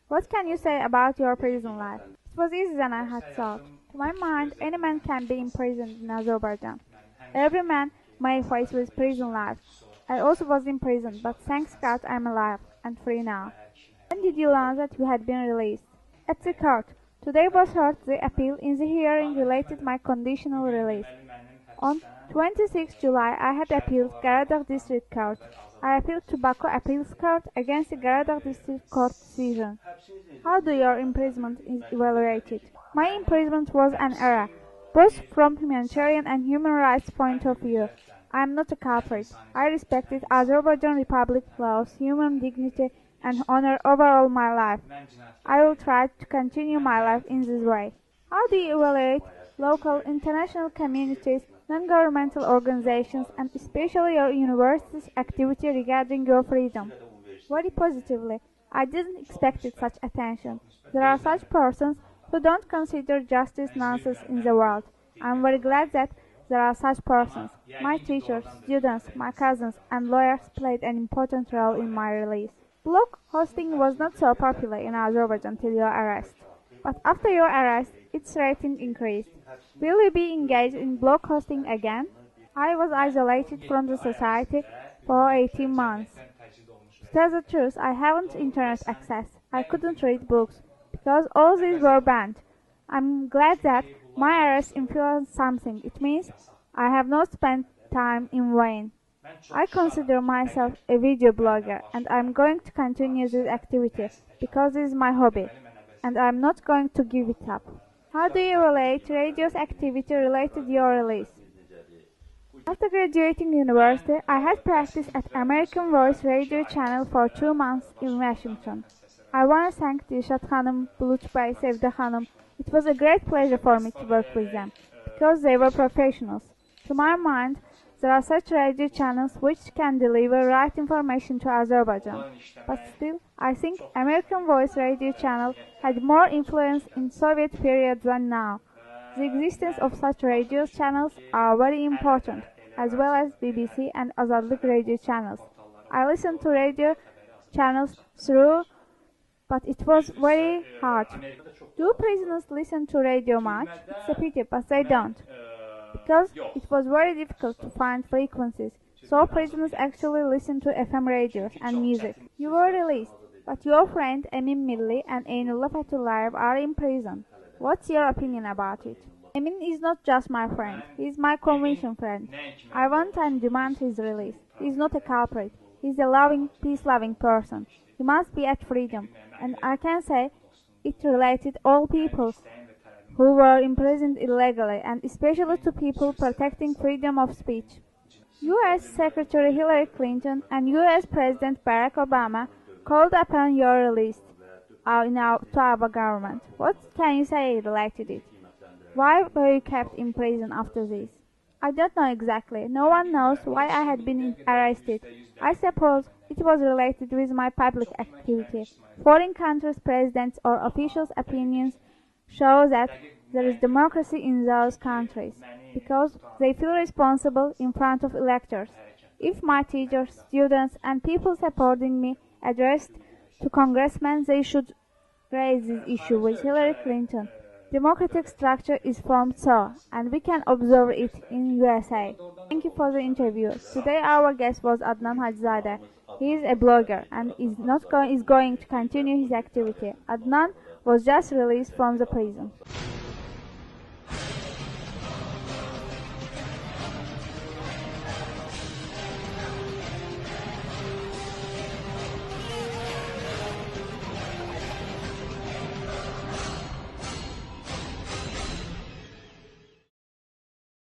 What can you say about your prison life? It was easier than I had thought. To my mind, any man can be imprisoned in Azerbaijan. Every man may face with prison life. I also was in prison, but thanks God I'm alive and free now. When did you learn that you had been released? At the court. Today was heard the appeal in the hearing related my conditional release. On 26 July I had appealed Garadagh District Court. I appealed to Baku Appeals Court against the Garadagh District Court decision. How do your imprisonment is evaluated? My imprisonment was an error, both from humanitarian and human rights point of view. I am not a culprit. I respected Azerbaijan Republic laws, human dignity and honor overall my life. I will try to continue my life in this way. How do you evaluate local, international communities, non-governmental organizations, and especially your university's activity regarding your freedom? Very positively. I didn't expect such attention. There are such persons who don't consider justice nonsense in the world. I'm very glad that there are such persons. My teachers, students, my cousins, and lawyers played an important role in my release. Blog hosting was not so popular in Azerbaijan till your arrest. But after your arrest, its rating increased. Will you be engaged in blog hosting again? I was isolated from the society for 18 months. To tell the truth, I haven't internet access. I couldn't read books, because all these were banned. I'm glad that my arrest influenced something. It means I have not spent time in vain. I consider myself a video blogger, and I'm going to continue this activity because it is my hobby, and I'm not going to give it up. How do you relate radio's activity related to your release? After graduating university, I had practiced at American Voice radio channel for 2 months in Washington. I want to thank Dilşat Hanım, Bulut Bey, Sevda Hanım. It was a great pleasure for me to work with them, because they were professionals. To my mind, there are such radio channels which can deliver right information to Azerbaijan. But still, I think American Voice radio channel had more influence in Soviet period than now. The existence of such radio channels are very important, as well as BBC and Azadlık radio channels. I listened to radio channels through, but it was very hard. Do prisoners listen to radio much? It's a pity, but they don't. Because it was very difficult to find frequencies, so prisoners actually listen to FM radios and music. You were released, but your friend Emin Milli and Aynullah Fethullayev are in prison. What's your opinion about it? Emin is not just my friend, he is my convention friend. I want and demand his release. He is not a culprit, he is a loving, peace-loving person. He must be at freedom, and I can say it related all people who were imprisoned illegally, and especially to people protecting freedom of speech. U.S. Secretary Hillary Clinton and U.S. President Barack Obama called upon your release to our government. What can you say related to it? Why were you kept in prison after this? I don't know exactly. No one knows why I had been arrested. I suppose it was related with my public activity. Foreign countries' presidents or officials' opinions show that there is democracy in those countries, because they feel responsible in front of electors. If my teachers, students, and people supporting me addressed to congressmen, they should raise this issue with Hillary Clinton. Democratic structure is formed so, and we can observe it in USA. Thank you for the interview. Today our guest was Adnan Hajizade. He is a blogger and is going to continue his activity. Adnan was just released from the prison.